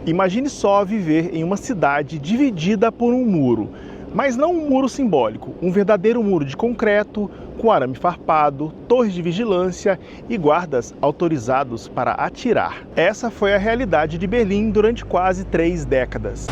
Imagine só viver em uma cidade dividida por um muro, mas não um muro simbólico, um verdadeiro muro de concreto, com arame farpado, torres de vigilância e guardas autorizados para atirar. Essa foi a realidade de Berlim durante quase 3 décadas.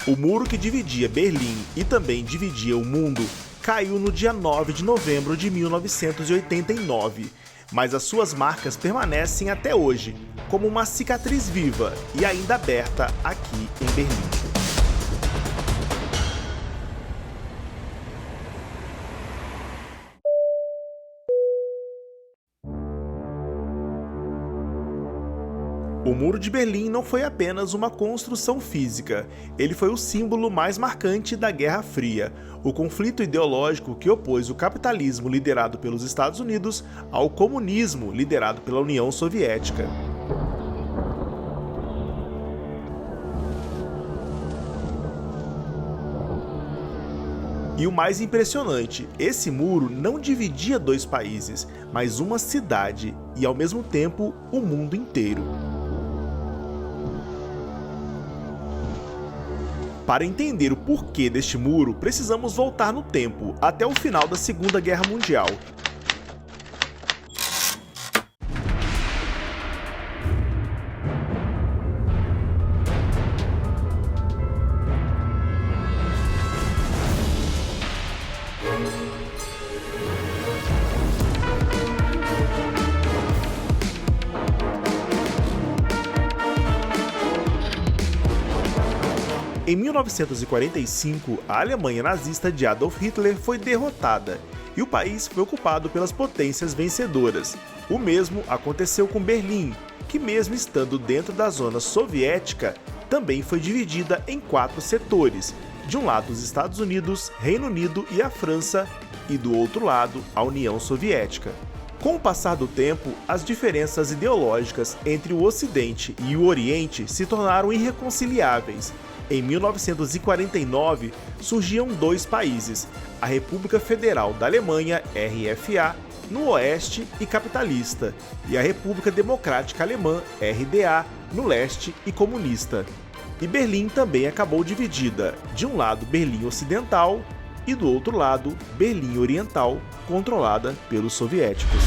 O muro que dividia Berlim e também dividia o mundo caiu no dia 9 de novembro de 1989, mas as suas marcas permanecem até hoje, como uma cicatriz viva e ainda aberta aqui em Berlim. O Muro de Berlim não foi apenas uma construção física, ele foi o símbolo mais marcante da Guerra Fria, o conflito ideológico que opôs o capitalismo liderado pelos Estados Unidos ao comunismo liderado pela União Soviética. E o mais impressionante, esse muro não dividia 2 países, mas uma cidade e, ao mesmo tempo, o mundo inteiro. Para entender o porquê deste muro, precisamos voltar no tempo, até o final da Segunda Guerra Mundial. Em 1945, a Alemanha nazista de Adolf Hitler foi derrotada e o país foi ocupado pelas potências vencedoras. O mesmo aconteceu com Berlim, que mesmo estando dentro da zona soviética, também foi dividida em 4 setores. De um lado os Estados Unidos, Reino Unido e a França, e do outro lado a União Soviética. Com o passar do tempo, as diferenças ideológicas entre o Ocidente e o Oriente se tornaram irreconciliáveis. Em 1949, surgiam 2 países, a República Federal da Alemanha, RFA, no oeste e capitalista, e a República Democrática Alemã, RDA, no leste e comunista. E Berlim também acabou dividida, de um lado Berlim Ocidental e do outro lado Berlim Oriental, controlada pelos soviéticos.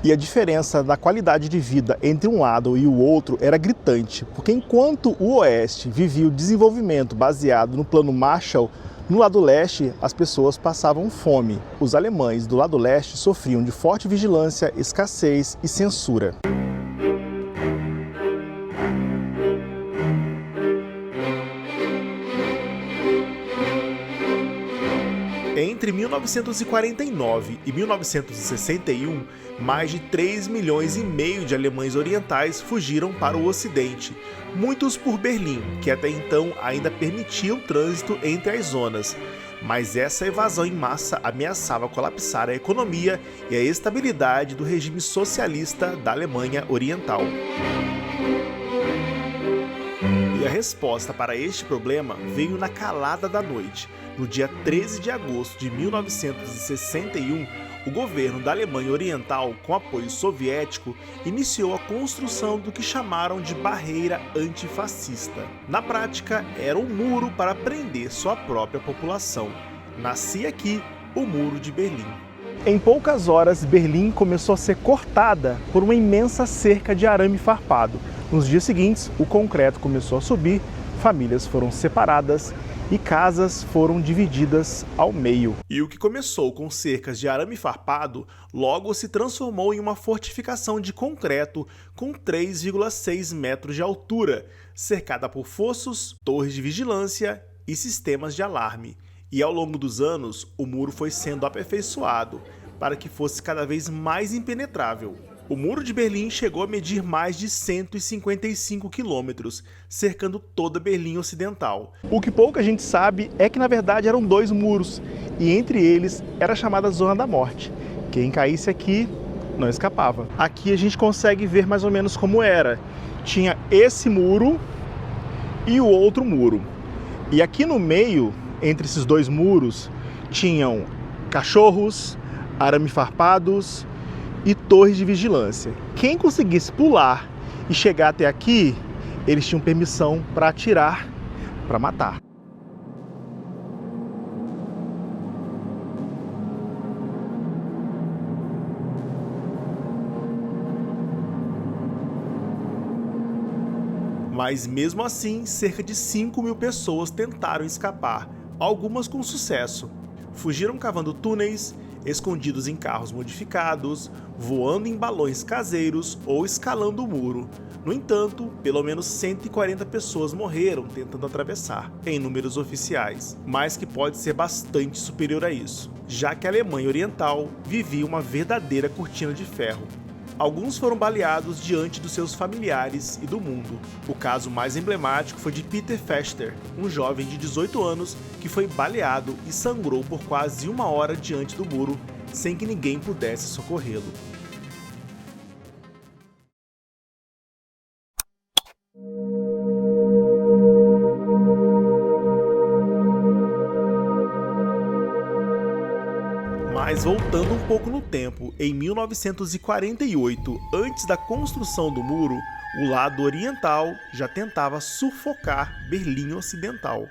E a diferença na qualidade de vida entre um lado e o outro era gritante, porque enquanto o Oeste vivia o desenvolvimento baseado no Plano Marshall, no lado leste as pessoas passavam fome. Os alemães do lado leste sofriam de forte vigilância, escassez e censura. Entre 1949 e 1961, mais de 3,5 milhões de alemães orientais fugiram para o Ocidente, muitos por Berlim, que até então ainda permitia o trânsito entre as zonas. Mas essa evasão em massa ameaçava colapsar a economia e a estabilidade do regime socialista da Alemanha Oriental. E a resposta para este problema veio na calada da noite. No dia 13 de agosto de 1961, o governo da Alemanha Oriental, com apoio soviético, iniciou a construção do que chamaram de barreira antifascista. Na prática, era um muro para prender sua própria população. Nascia aqui o Muro de Berlim. Em poucas horas, Berlim começou a ser cortada por uma imensa cerca de arame farpado. Nos dias seguintes, o concreto começou a subir, famílias foram separadas e casas foram divididas ao meio. E o que começou com cercas de arame farpado, logo se transformou em uma fortificação de concreto com 3,6 metros de altura, cercada por fossos, torres de vigilância e sistemas de alarme. E ao longo dos anos, o muro foi sendo aperfeiçoado para que fosse cada vez mais impenetrável. O Muro de Berlim chegou a medir mais de 155 quilômetros, cercando toda Berlim Ocidental. O que pouca gente sabe é que na verdade eram 2 muros, e entre eles era a chamada Zona da Morte. Quem caísse aqui não escapava. Aqui a gente consegue ver mais ou menos como era. Tinha esse muro e o outro muro. E aqui no meio, entre esses 2 muros, tinham cachorros, arame-farpados e torres de vigilância. Quem conseguisse pular e chegar até aqui, eles tinham permissão para atirar, para matar. Mas mesmo assim, cerca de 5.000 pessoas tentaram escapar, algumas com sucesso. Fugiram cavando túneis, escondidos em carros modificados, voando em balões caseiros ou escalando o muro. No entanto, pelo menos 140 pessoas morreram tentando atravessar, em números oficiais, mas que pode ser bastante superior a isso, já que a Alemanha Oriental vivia uma verdadeira cortina de ferro. Alguns foram baleados diante dos seus familiares e do mundo. O caso mais emblemático foi de Peter Fester, um jovem de 18 anos que foi baleado e sangrou por quase 1 hora diante do muro, sem que ninguém pudesse socorrê-lo. Mas voltando um pouco no tempo, em 1948, antes da construção do muro, o lado oriental já tentava sufocar Berlim Ocidental.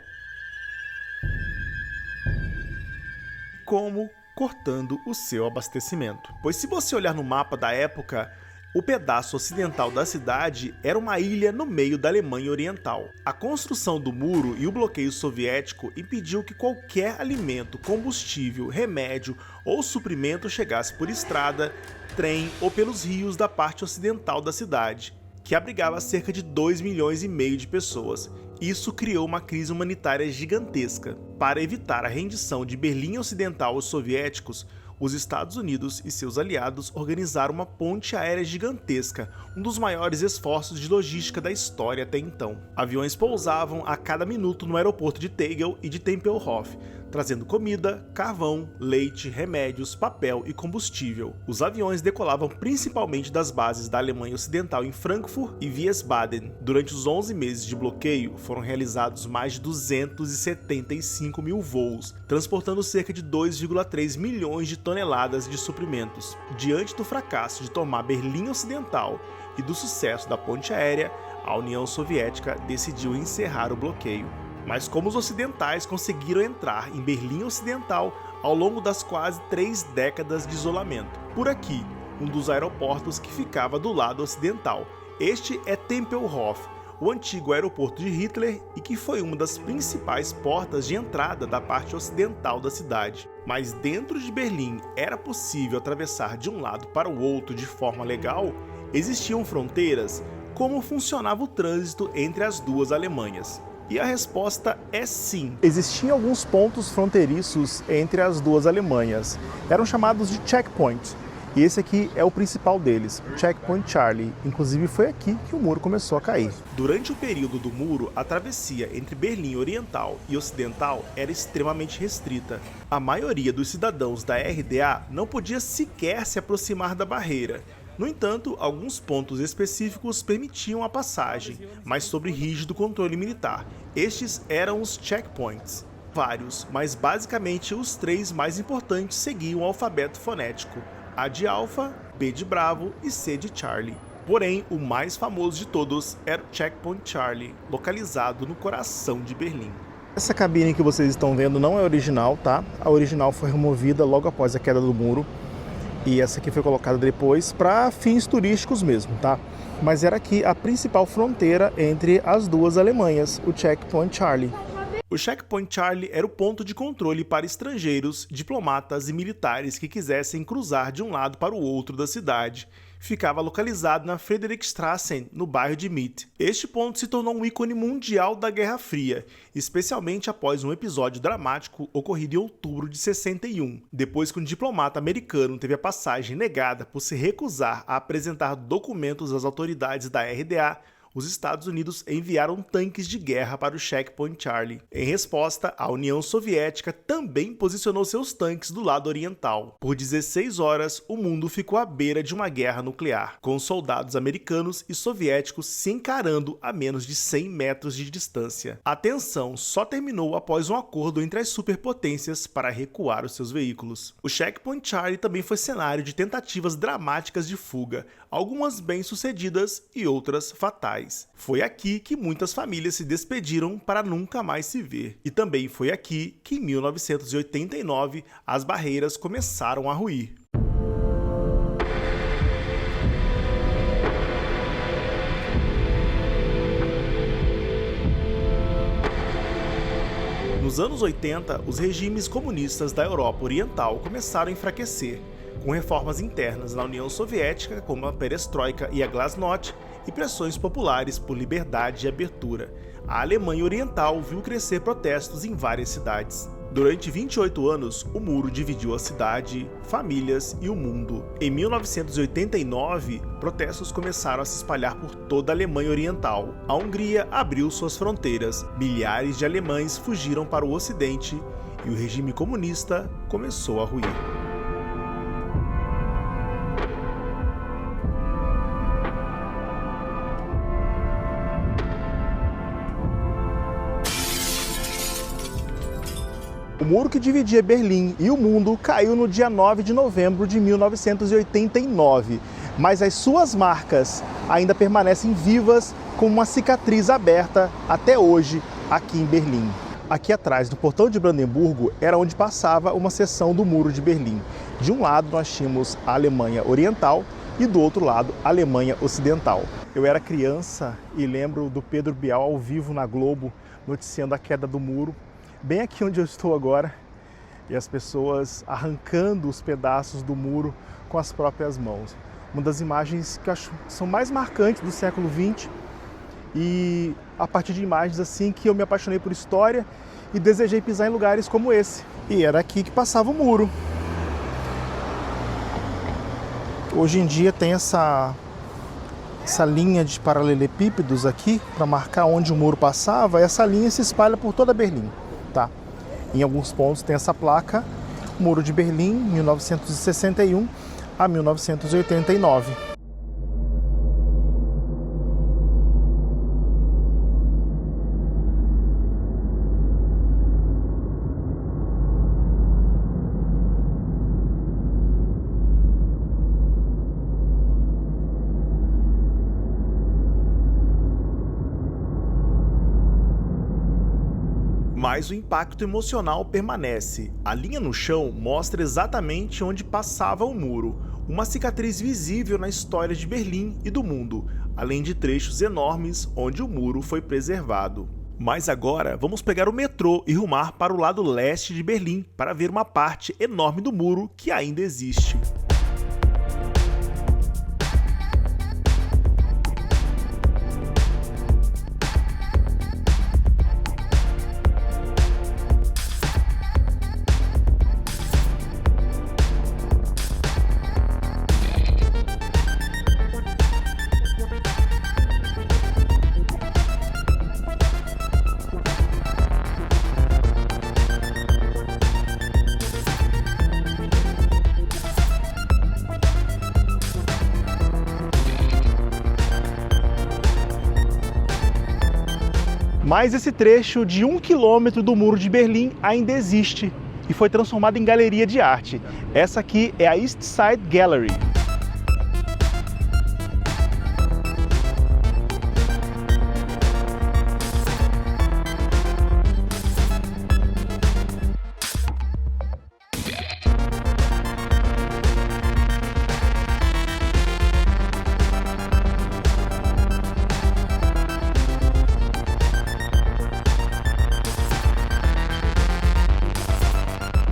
Como? Cortando o seu abastecimento. Pois se você olhar no mapa da época, o pedaço ocidental da cidade era uma ilha no meio da Alemanha Oriental. A construção do muro e o bloqueio soviético impediu que qualquer alimento, combustível, remédio ou suprimento chegasse por estrada, trem ou pelos rios da parte ocidental da cidade, que abrigava cerca de 2,5 milhões de pessoas. Isso criou uma crise humanitária gigantesca. Para evitar a rendição de Berlim Ocidental aos soviéticos, os Estados Unidos e seus aliados organizaram uma ponte aérea gigantesca, um dos maiores esforços de logística da história até então. Aviões pousavam a cada minuto no aeroporto de Tegel e de Tempelhof, trazendo comida, carvão, leite, remédios, papel e combustível. Os aviões decolavam principalmente das bases da Alemanha Ocidental em Frankfurt e Wiesbaden. Durante os 11 meses de bloqueio, foram realizados mais de 275 mil voos, transportando cerca de 2,3 milhões de toneladas de suprimentos. Diante do fracasso de tomar Berlim Ocidental e do sucesso da ponte aérea, a União Soviética decidiu encerrar o bloqueio. Mas como os ocidentais conseguiram entrar em Berlim Ocidental ao longo das quase 3 décadas de isolamento? Por aqui, um dos aeroportos que ficava do lado ocidental. Este é Tempelhof, o antigo aeroporto de Hitler e que foi uma das principais portas de entrada da parte ocidental da cidade. Mas dentro de Berlim era possível atravessar de um lado para o outro de forma legal? Existiam fronteiras? Como funcionava o trânsito entre as duas Alemanhas? E a resposta é sim. Existiam alguns pontos fronteiriços entre as duas Alemanhas. Eram chamados de checkpoints. E esse aqui é o principal deles, Checkpoint Charlie. Inclusive foi aqui que o muro começou a cair. Durante o período do muro, a travessia entre Berlim Oriental e Ocidental era extremamente restrita. A maioria dos cidadãos da RDA não podia sequer se aproximar da barreira. No entanto, alguns pontos específicos permitiam a passagem, mas sob rígido controle militar. Estes eram os checkpoints. Vários, mas basicamente os 3 mais importantes seguiam o alfabeto fonético: A de Alfa, B de Bravo e C de Charlie. Porém, o mais famoso de todos era o Checkpoint Charlie, localizado no coração de Berlim. Essa cabine que vocês estão vendo não é original, tá? A original foi removida logo após a queda do muro. E essa aqui foi colocada depois para fins turísticos mesmo, tá? Mas era aqui a principal fronteira entre as duas Alemanhas, o Checkpoint Charlie. O Checkpoint Charlie era o ponto de controle para estrangeiros, diplomatas e militares que quisessem cruzar de um lado para o outro da cidade. Ficava localizado na Friedrichstraße, no bairro de Mitte. Este ponto se tornou um ícone mundial da Guerra Fria, especialmente após um episódio dramático ocorrido em outubro de 61, depois que um diplomata americano teve a passagem negada por se recusar a apresentar documentos às autoridades da RDA. Os Estados Unidos enviaram tanques de guerra para o Checkpoint Charlie. Em resposta, a União Soviética também posicionou seus tanques do lado oriental. Por 16 horas, o mundo ficou à beira de uma guerra nuclear, com soldados americanos e soviéticos se encarando a menos de 100 metros de distância. A tensão só terminou após um acordo entre as superpotências para recuar os seus veículos. O Checkpoint Charlie também foi cenário de tentativas dramáticas de fuga, algumas bem-sucedidas e outras fatais. Foi aqui que muitas famílias se despediram para nunca mais se ver. E também foi aqui que, em 1989, as barreiras começaram a ruir. Nos anos 80, os regimes comunistas da Europa Oriental começaram a enfraquecer, com reformas internas na União Soviética, como a Perestroika e a Glasnost, e pressões populares por liberdade e abertura. A Alemanha Oriental viu crescer protestos em várias cidades. Durante 28 anos, o muro dividiu a cidade, famílias e o mundo. Em 1989, protestos começaram a se espalhar por toda a Alemanha Oriental. A Hungria abriu suas fronteiras, milhares de alemães fugiram para o Ocidente e o regime comunista começou a ruir. O muro que dividia Berlim e o mundo caiu no dia 9 de novembro de 1989, mas as suas marcas ainda permanecem vivas com uma cicatriz aberta até hoje aqui em Berlim. Aqui atrás do portão de Brandemburgo era onde passava uma seção do Muro de Berlim. De um lado nós tínhamos a Alemanha Oriental e do outro lado a Alemanha Ocidental. Eu era criança e lembro do Pedro Bial ao vivo na Globo noticiando a queda do muro, bem aqui onde eu estou agora, e as pessoas arrancando os pedaços do muro com as próprias mãos. Uma das imagens que eu acho que são mais marcantes do século XX, e a partir de imagens assim que eu me apaixonei por história e desejei pisar em lugares como esse. E era aqui que passava o muro. Hoje em dia tem essa linha de paralelepípedos aqui para marcar onde o muro passava, e essa linha se espalha por toda Berlim. Tá? Em alguns pontos tem essa placa, Muro de Berlim, 1961 a 1989. Mas o impacto emocional permanece. A linha no chão mostra exatamente onde passava o muro, uma cicatriz visível na história de Berlim e do mundo, além de trechos enormes onde o muro foi preservado. Mas agora vamos pegar o metrô e rumar para o lado leste de Berlim para ver uma parte enorme do muro que ainda existe. Mas esse trecho de 1 quilômetro do Muro de Berlim ainda existe e foi transformado em galeria de arte. Essa aqui é a East Side Gallery.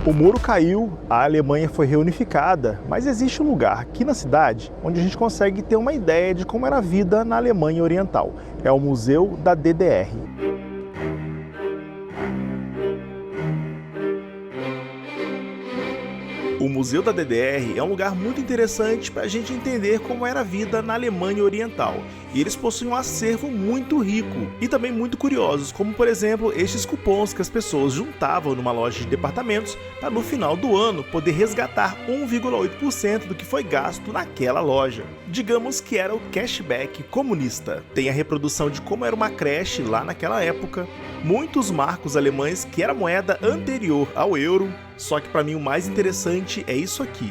O muro caiu, a Alemanha foi reunificada, mas existe um lugar aqui na cidade onde a gente consegue ter uma ideia de como era a vida na Alemanha Oriental. É o Museu da DDR. O Museu da DDR é um lugar muito interessante para a gente entender como era a vida na Alemanha Oriental. E eles possuem um acervo muito rico e também muito curiosos, como por exemplo estes cupons que as pessoas juntavam numa loja de departamentos para no final do ano poder resgatar 1,8% do que foi gasto naquela loja. Digamos que era o cashback comunista. Tem a reprodução de como era uma creche lá naquela época, muitos marcos alemães que era moeda anterior ao euro. Só que para mim o mais interessante é isso aqui.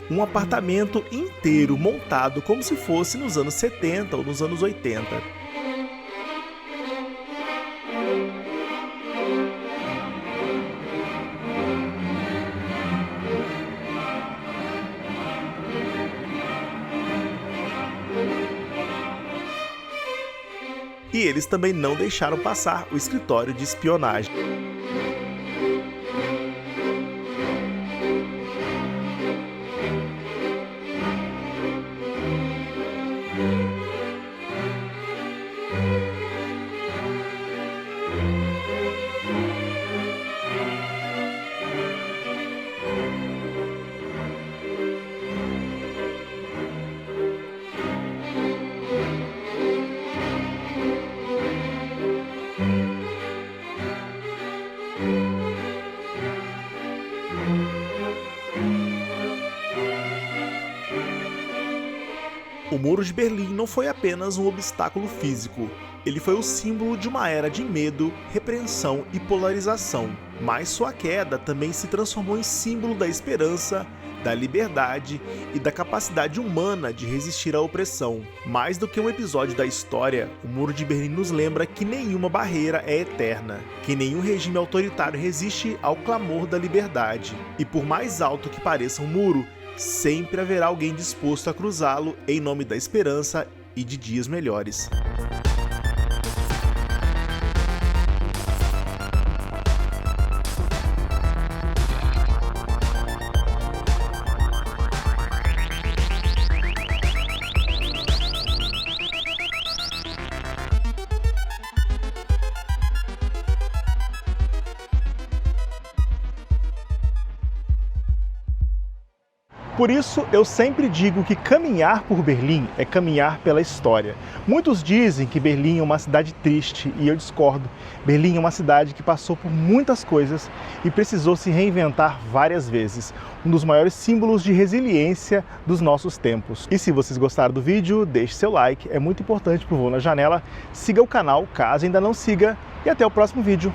Um apartamento inteiro montado como se fosse nos anos 70 ou nos anos 80. E eles também não deixaram passar o escritório de espionagem. O Muro de Berlim não foi apenas um obstáculo físico, ele foi o símbolo de uma era de medo, repreensão e polarização, mas sua queda também se transformou em símbolo da esperança, da liberdade e da capacidade humana de resistir à opressão. Mais do que um episódio da história, o Muro de Berlim nos lembra que nenhuma barreira é eterna, que nenhum regime autoritário resiste ao clamor da liberdade, e por mais alto que pareça um muro, sempre haverá alguém disposto a cruzá-lo em nome da esperança e de dias melhores. Por isso, eu sempre digo que caminhar por Berlim é caminhar pela história. Muitos dizem que Berlim é uma cidade triste, e eu discordo. Berlim é uma cidade que passou por muitas coisas e precisou se reinventar várias vezes. Um dos maiores símbolos de resiliência dos nossos tempos. E se vocês gostaram do vídeo, deixe seu like, é muito importante pro Voo na Janela. Siga o canal, caso ainda não siga, e até o próximo vídeo.